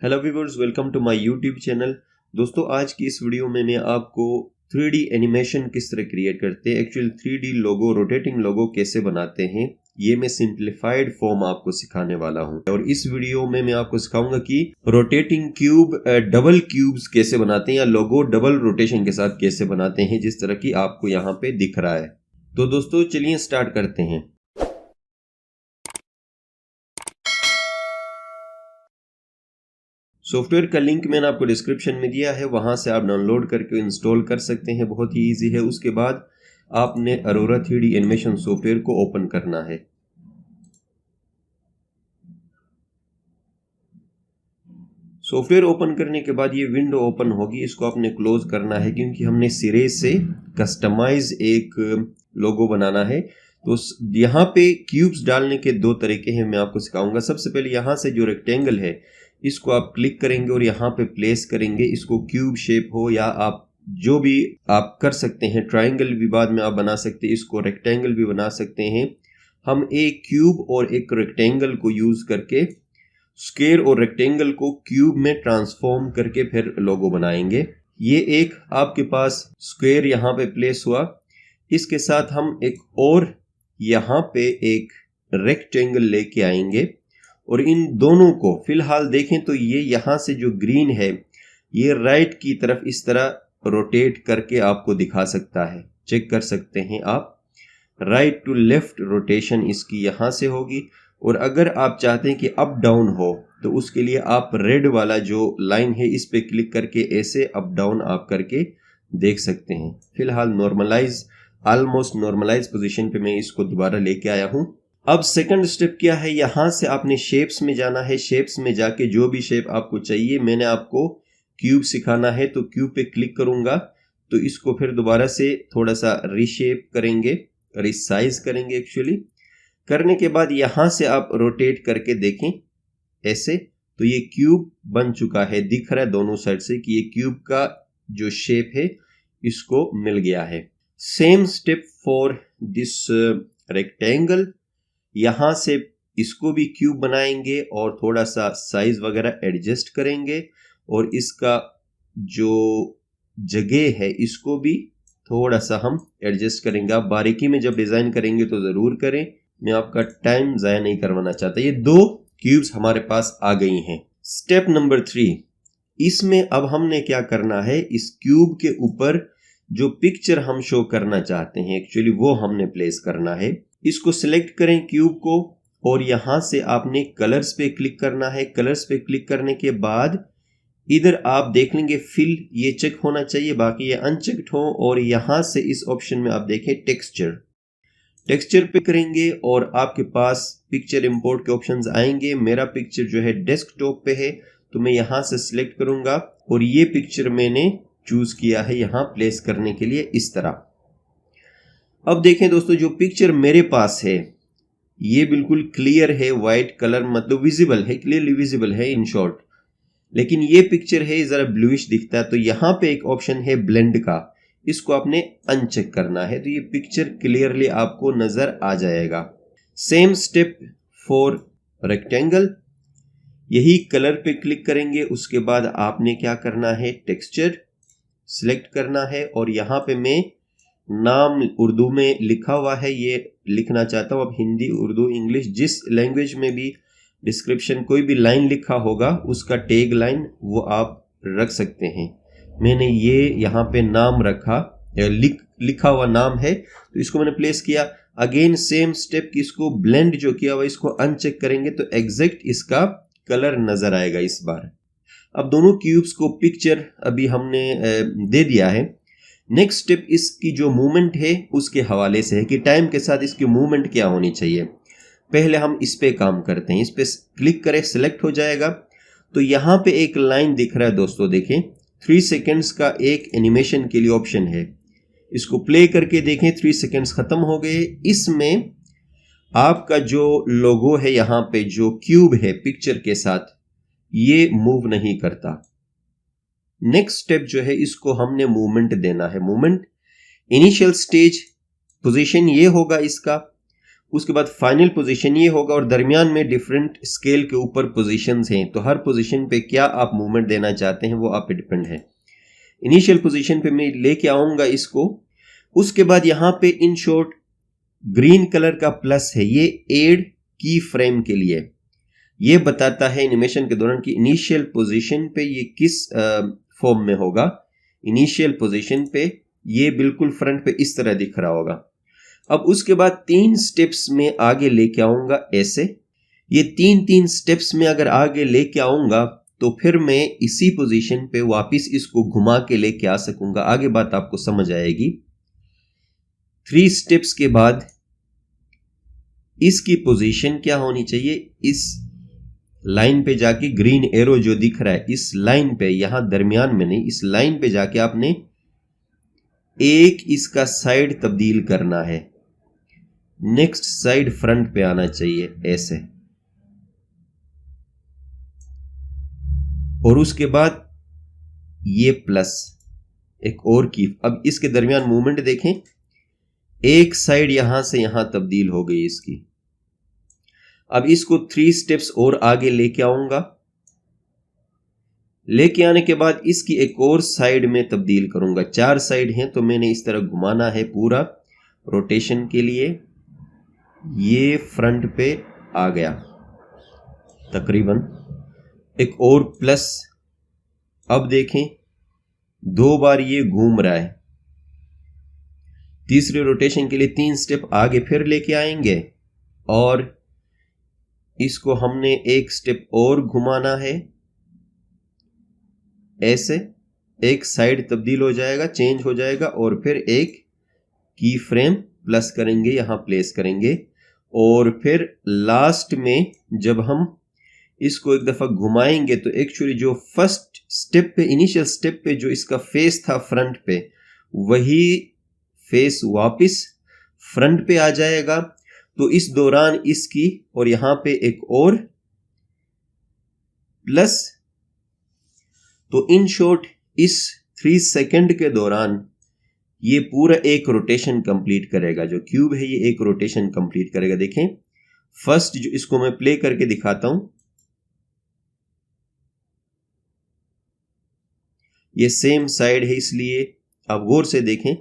Hello viewers, welcome to my YouTube channel. दोस्तों, आज की इस वीडियो में मैं आपको 3D एनिमेशन किस तरह क्रिएट करते हैं, एक्चुअली 3D लोगो, रोटेटिंग लोगो कैसे बनाते हैं, ये मैं सिंप्लीफाइड फॉर्म आपको सिखाने वाला हूं। और इस वीडियो में मैं आपको सिखाऊंगा कि रोटेटिंग क्यूब, डबल क्यूब्स कैसे बनाते हैं या लोगो डबल रोटेशन के साथ कैसे बनाते हैं, जिस तरह की आपको यहाँ पे दिख रहा है। तो दोस्तों चलिए स्टार्ट करते हैं। सॉफ्टवेयर का लिंक मैंने आपको डिस्क्रिप्शन में दिया है, वहां से आप डाउनलोड करके इंस्टॉल कर सकते हैं, बहुत ही इजी है। उसके बाद आपने अरोरा 3D एनिमेशन सॉफ्टवेयर को ओपन करना है। सॉफ्टवेयर ओपन करने के बाद ये विंडो ओपन होगी, इसको आपने क्लोज करना है क्योंकि हमने सिरे से कस्टमाइज एक लोगो बनाना है। तो यहाँ पे क्यूब्स डालने के दो तरीके हैं, मैं आपको सिखाऊंगा। सबसे पहले यहाँ से जो रेक्टेंगल है इसको आप क्लिक करेंगे और यहाँ पे प्लेस करेंगे। इसको क्यूब शेप हो या आप जो भी आप कर सकते हैं, ट्राइंगल भी बाद में आप बना सकते हैं, इसको रेक्टेंगल भी बना सकते हैं। हम एक क्यूब और एक रेक्टेंगल को यूज करके स्क्वायर और रेक्टेंगल को क्यूब में ट्रांसफॉर्म करके फिर लोगो बनाएंगे। ये एक आपके पास स्क्वायर यहाँ पे प्लेस हुआ, इसके साथ हम एक और यहाँ पे एक रेक्टेंगल लेके आएंगे और इन दोनों को फिलहाल देखें तो ये यहाँ से जो ग्रीन है ये राइट की तरफ इस तरह रोटेट करके आपको दिखा सकता है, चेक कर सकते हैं आप। राइट टू लेफ्ट रोटेशन इसकी यहाँ से होगी। और अगर आप चाहते हैं कि अप डाउन हो तो उसके लिए आप रेड वाला जो लाइन है इस पे क्लिक करके ऐसे अप डाउन आप करके देख सकते हैं। फिलहाल नॉर्मलाइज, ऑलमोस्ट नॉर्मलाइज पोजीशन पे मैं इसको दोबारा लेके आया हूं। अब सेकंड स्टेप क्या है, यहां से आपने शेप्स में जाना है। शेप्स में जाके जो भी शेप आपको चाहिए, मैंने आपको क्यूब सिखाना है तो क्यूब पे क्लिक करूंगा तो इसको फिर दोबारा से थोड़ा सा रीशेप करेंगे, रिसाइज करेंगे। एक्चुअली करने के बाद यहां से आप रोटेट करके देखें ऐसे, तो ये क्यूब बन चुका है। दिख रहा है दोनों साइड से कि ये क्यूब का जो शेप है इसको मिल गया है। Same step for this rectangle, यहां से इसको भी क्यूब बनाएंगे और थोड़ा सा साइज वगैरह एडजस्ट करेंगे और इसका जो जगह है इसको भी थोड़ा सा हम एडजस्ट करेंगे। आप बारीकी में जब डिजाइन करेंगे तो जरूर करें, मैं आपका टाइम जाया नहीं करवाना चाहता। ये दो क्यूब्स हमारे पास आ गई हैं। स्टेप नंबर 3, इसमें अब हमने क्या करना है, इस क्यूब के ऊपर जो पिक्चर हम शो करना चाहते हैं एक्चुअली वो हमने प्लेस करना है। इसको सिलेक्ट करें क्यूब को और यहां से आपने कलर्स पे क्लिक करना है। कलर्स पे क्लिक करने के बाद इधर आप देख लेंगे फिल, ये चेक होना चाहिए, बाकी ये अनचेक्ड हो। और यहां से इस ऑप्शन में आप देखें टेक्सचर, टेक्सचर पे करेंगे और आपके पास पिक्चर इंपोर्ट के ऑप्शंस आएंगे। मेरा पिक्चर जो है डेस्कटॉप पे है तो मैं यहां से सिलेक्ट करूंगा और ये पिक्चर मैंने चूज किया है यहां प्लेस करने के लिए इस तरह। अब देखें दोस्तों, जो पिक्चर मेरे पास है ये बिल्कुल क्लियर है, व्हाइट कलर, मतलब विजिबल है, क्लियरली विजिबल है इन शॉर्ट। लेकिन ये पिक्चर है जरा ब्लूइश दिखता है, तो यहां पे एक ऑप्शन है ब्लेंड का, इसको आपने अनचेक करना है तो ये पिक्चर क्लियरली आपको नजर आ जाएगा। सेम स्टेप फॉर रेक्टेंगल, यही कलर पे क्लिक करेंगे। उसके बाद आपने क्या करना है, टेक्सचर सिलेक्ट करना है और यहां पे मैं नाम उर्दू में लिखा हुआ है ये लिखना चाहता हूं। अब हिंदी, उर्दू, इंग्लिश, जिस लैंग्वेज में भी डिस्क्रिप्शन कोई भी लाइन लिखा होगा उसका टैग लाइन वो आप रख सकते हैं। मैंने ये यहाँ पे नाम रखा, लिखा हुआ नाम है तो इसको मैंने प्लेस किया। अगेन सेम स्टेप, इसको ब्लेंड जो किया हुआ इसको अनचेक करेंगे तो एग्जैक्ट इसका कलर नजर आएगा इस बार। अब दोनों क्यूब्स को पिक्चर अभी हमने दे दिया है। नेक्स्ट स्टेप इसकी जो मूवमेंट है उसके हवाले से है कि टाइम के साथ इसकी मूवमेंट क्या होनी चाहिए। पहले हम इस पे काम करते हैं, इस पे क्लिक करें, सिलेक्ट हो जाएगा। तो यहां पे एक लाइन दिख रहा है दोस्तों, देखें 3 सेकेंड्स का एक एनिमेशन के लिए ऑप्शन है। इसको प्ले करके देखें, 3 सेकेंड्स खत्म हो गए। इसमें आपका जो लोगो है यहाँ पे जो क्यूब है पिक्चर के साथ ये मूव नहीं करता। नेक्स्ट स्टेप जो है इसको हमने मूवमेंट देना है। मूवमेंट इनिशियल स्टेज पोजीशन ये होगा इसका, उसके बाद फाइनल पोजीशन ये होगा और दरमियान में डिफरेंट स्केल के ऊपर पोजीशंस हैं, तो हर पोजीशन पे क्या आप मूवमेंट देना चाहते हैं वो आप पे डिपेंड है। इनिशियल पोजीशन पे मैं लेके आऊंगा इसको। उसके बाद यहां पे इन शॉर्ट ग्रीन कलर का प्लस है, ये एड की फ्रेम के लिए ये बताता है एनिमेशन के दौरान कि इनिशियल पोजीशन पे ये किस फॉर्म में होगा। इनिशियल पोजीशन पे ये बिल्कुल फ्रंट पे इस तरह दिख रहा होगा। अब उसके बाद 3 स्टेप्स में आगे लेके आऊंगा ऐसे। ये 3 स्टेप्स में अगर आगे लेके आऊंगा तो फिर मैं इसी पोजीशन पे वापस इसको घुमा के लेके आ सकूंगा। आगे बात आपको समझ आएगी। 3 स्टेप्स के बाद इसकी पोजीशन क्या होनी चाहिए, इस लाइन पे जाके ग्रीन एरो जो दिख रहा है इस लाइन पे, यहां दरमियान में नहीं, इस लाइन पे जाके आपने एक इसका साइड तब्दील करना है। नेक्स्ट साइड फ्रंट पे आना चाहिए ऐसे, और उसके बाद ये प्लस एक और की। अब इसके दरमियान मूवमेंट देखें, एक साइड यहां से यहां तब्दील हो गई इसकी। अब इसको 3 स्टेप्स और आगे लेके आऊंगा। लेके आने के बाद इसकी एक और साइड में तब्दील करूंगा। 4 साइड हैं तो मैंने इस तरह घुमाना है पूरा रोटेशन के लिए। ये फ्रंट पे आ गया तकरीबन। एक और प्लस, अब देखें 2 बार ये घूम रहा है। तीसरे रोटेशन के लिए 3 स्टेप आगे फिर लेके आएंगे और इसको हमने एक स्टेप और घुमाना है ऐसे। एक साइड तब्दील हो जाएगा, चेंज हो जाएगा, और फिर एक की फ्रेम प्लस करेंगे, यहां प्लेस करेंगे। और फिर लास्ट में जब हम इसको एक दफा घुमाएंगे तो एक्चुअली जो फर्स्ट स्टेप पे, इनिशियल स्टेप पे जो इसका फेस था फ्रंट पे, वही फेस वापस फ्रंट पे आ जाएगा। तो इस दौरान इसकी, और यहां पे एक और प्लस, तो इन शॉर्ट इस 3 सेकंड के दौरान ये पूरा एक रोटेशन कंप्लीट करेगा। जो क्यूब है ये एक रोटेशन कंप्लीट करेगा। देखें फर्स्ट जो, इसको मैं प्ले करके दिखाता हूं। ये सेम साइड है इसलिए आप गौर से देखें।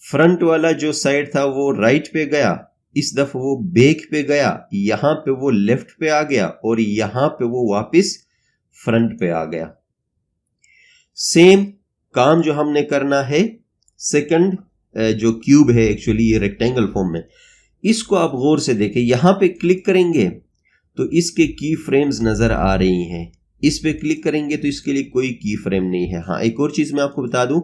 फ्रंट वाला जो साइड था वो राइट पे गया, इस दफा वो बैक पे गया, यहां पे वो लेफ्ट पे आ गया, और यहां पे वो वापस फ्रंट पे आ गया। सेम काम जो हमने करना है सेकंड जो क्यूब है, एक्चुअली ये रेक्टेंगल फॉर्म में, इसको आप गौर से देखें। यहां पे क्लिक करेंगे तो इसके की फ्रेम्स नजर आ रही हैं। इस पे क्लिक करेंगे तो इसके लिए कोई की फ्रेम नहीं है। हाँ, एक और चीज मैं आपको बता दूं,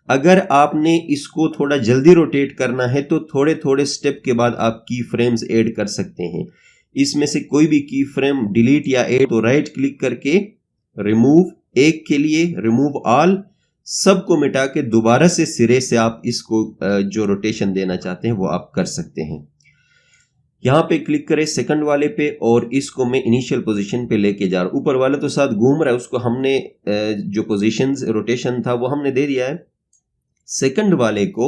अगर आपने इसको थोड़ा जल्दी रोटेट करना है तो थोड़े थोड़े स्टेप के बाद आप की फ्रेम्स ऐड कर सकते हैं। इसमें से कोई भी की फ्रेम डिलीट या ऐड, तो राइट क्लिक करके रिमूव, एक के लिए रिमूव ऑल, सबको मिटा के दोबारा से सिरे से आप इसको जो रोटेशन देना चाहते हैं वो आप कर सकते हैं। यहां पे क्लिक करें सेकंड वाले पे, और इसको मैं इनिशियल पोजीशन पे लेके जा रहा हूं। ऊपर वाला तो साथ घूम रहा है, उसको हमने जो पोजीशन रोटेशन था वो हमने दे दिया है। सेकंड वाले को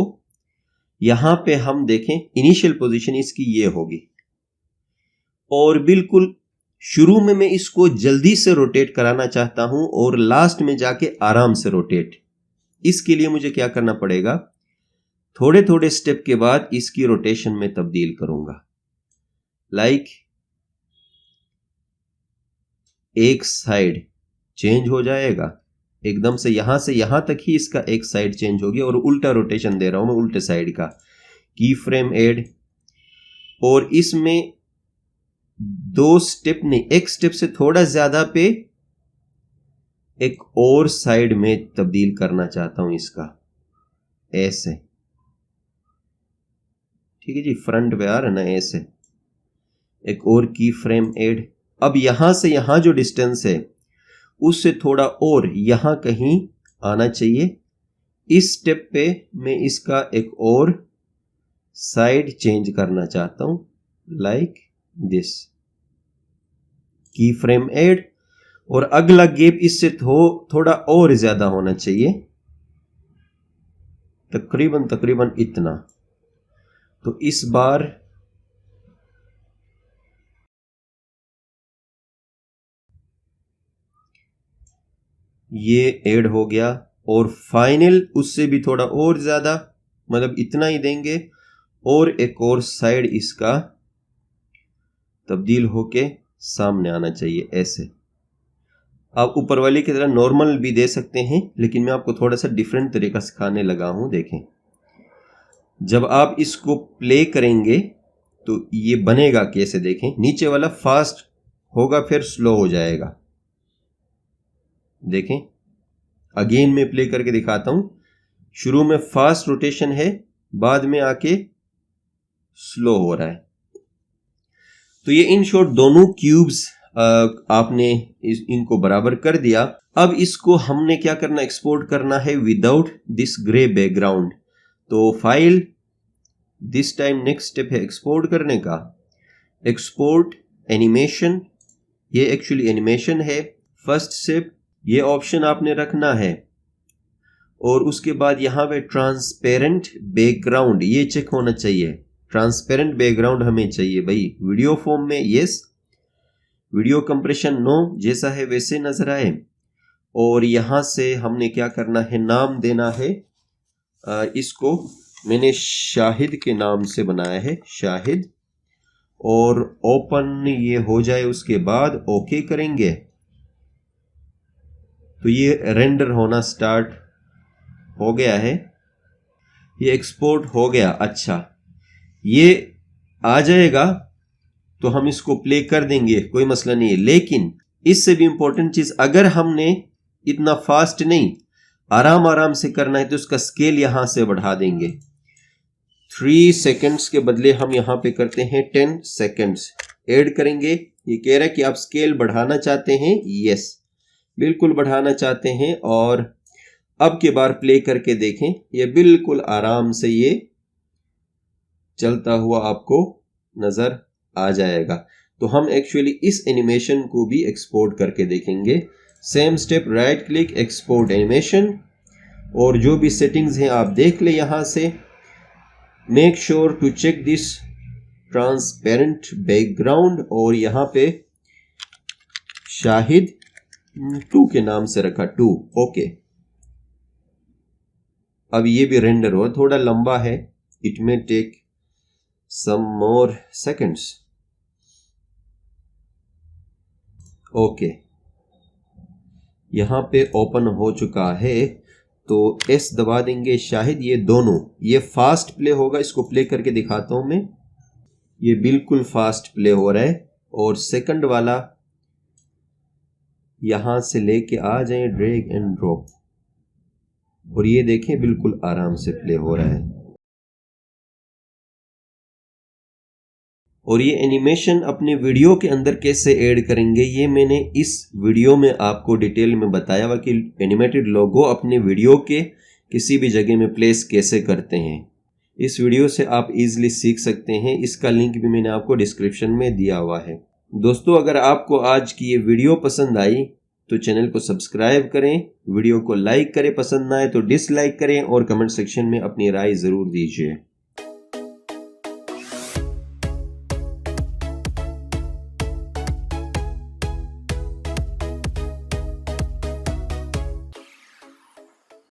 यहां पे हम देखें, इनिशियल पोजीशन इसकी ये होगी, और बिल्कुल शुरू में मैं इसको जल्दी से रोटेट कराना चाहता हूं और लास्ट में जाके आराम से रोटेट। इसके लिए मुझे क्या करना पड़ेगा, थोड़े थोड़े स्टेप के बाद इसकी रोटेशन में तब्दील करूंगा। लाइक एक साइड चेंज हो जाएगा एकदम से यहां तक ही इसका एक साइड चेंज हो गया, और उल्टा रोटेशन दे रहा हूं मैं, उल्टे साइड का। की फ्रेम ऐड, और इसमें 2 स्टेप नहीं, एक स्टेप से थोड़ा ज्यादा पे एक और साइड में तब्दील करना चाहता हूं इसका ऐसे। ठीक है जी, फ्रंट पे आ रहा ना ऐसे। एक और की फ्रेम ऐड। अब यहां से यहां जो डिस्टेंस है उससे थोड़ा और यहां कहीं आना चाहिए। इस स्टेप पे मैं इसका एक और साइड चेंज करना चाहता हूं, लाइक दिस। की फ्रेम ऐड, और अगला गैप इससे थोड़ा और ज्यादा होना चाहिए, तकरीबन इतना। तो इस बार ये ऐड हो गया और फाइनल उससे भी थोड़ा और ज़्यादा, मतलब इतना ही देंगे और एक और साइड इसका तब्दील होके सामने आना चाहिए ऐसे। आप ऊपर वाले की तरह नॉर्मल भी दे सकते हैं, लेकिन मैं आपको थोड़ा सा डिफरेंट तरीका सिखाने लगा हूं। देखें, जब आप इसको प्ले करेंगे तो ये बनेगा कैसे, देखें। नीचे वाला फास्ट होगा फिर स्लो हो जाएगा। देखें, अगेन मैं प्ले करके दिखाता हूं। शुरू में फास्ट रोटेशन है, बाद में आके स्लो हो रहा है। तो ये इन शॉर्ट दोनों क्यूब्स आपने इनको बराबर कर दिया। अब इसको हमने क्या करना, एक्सपोर्ट करना है विदाउट दिस ग्रे बैकग्राउंड। तो file, this time next step है एक्सपोर्ट करने का। एक्सपोर्ट एनिमेशन, ये एक्चुअली एनिमेशन है। फर्स्ट स्टेप ये ऑप्शन आपने रखना है और उसके बाद यहां पे ट्रांसपेरेंट बैकग्राउंड ये चेक होना चाहिए। ट्रांसपेरेंट बैकग्राउंड हमें चाहिए भाई। वीडियो फॉर्म में यस, वीडियो कंप्रेशन नो, जैसा है वैसे नजर आए। और यहां से हमने क्या करना है, नाम देना है। इसको मैंने शाहिद के नाम से बनाया है, शाहिद। और ओपन ये हो जाए उसके बाद ओके करेंगे तो ये रेंडर होना स्टार्ट हो गया है। ये एक्सपोर्ट हो गया। अच्छा, ये आ जाएगा तो हम इसको प्ले कर देंगे, कोई मसला नहीं है। लेकिन इससे भी इंपॉर्टेंट चीज, अगर हमने इतना फास्ट नहीं, आराम आराम से करना है तो उसका स्केल यहां से बढ़ा देंगे। 3 सेकंड्स के बदले हम यहां पे करते हैं 10 सेकंड्स ऐड करेंगे। ये कह रहा है कि आप स्केल बढ़ाना चाहते हैं, यस बिल्कुल बढ़ाना चाहते हैं। और अब के बार प्ले करके देखें, ये बिल्कुल आराम से ये चलता हुआ आपको नजर आ जाएगा। तो हम एक्चुअली इस एनिमेशन को भी एक्सपोर्ट करके देखेंगे। Same step, right click, export animation, और जो भी सेटिंग्स हैं आप देख ले यहां से। Make sure to check this transparent background, और यहां पे शाहिद 2 के नाम से रखा, 2, ओके। अब ये भी रेंडर हो, थोड़ा लंबा है, it may take some more seconds। Okay, यहां पे ओपन हो चुका है तो एस दबा देंगे। शाहिद, ये दोनों, ये फास्ट प्ले होगा। इसको प्ले करके दिखाता हूं मैं। ये बिल्कुल फास्ट प्ले हो रहा है। और सेकंड वाला यहां से लेके आ जाए, ड्रैग एंड ड्रॉप, और ये देखें बिल्कुल आराम से प्ले हो रहा है। और ये एनिमेशन अपने वीडियो के अंदर कैसे ऐड करेंगे, ये मैंने इस वीडियो में आपको डिटेल में बताया हुआ कि एनिमेटेड लोगो अपने वीडियो के किसी भी जगह में प्लेस कैसे करते हैं। इस वीडियो से आप इजीली सीख सकते हैं। इसका लिंक भी मैंने आपको डिस्क्रिप्शन में दिया हुआ है। दोस्तों, अगर आपको आज की ये वीडियो पसंद आई तो चैनल को सब्सक्राइब करें, वीडियो को लाइक करें, पसंद ना आए तो डिसलाइक करें, और कमेंट सेक्शन में अपनी राय ज़रूर दीजिए।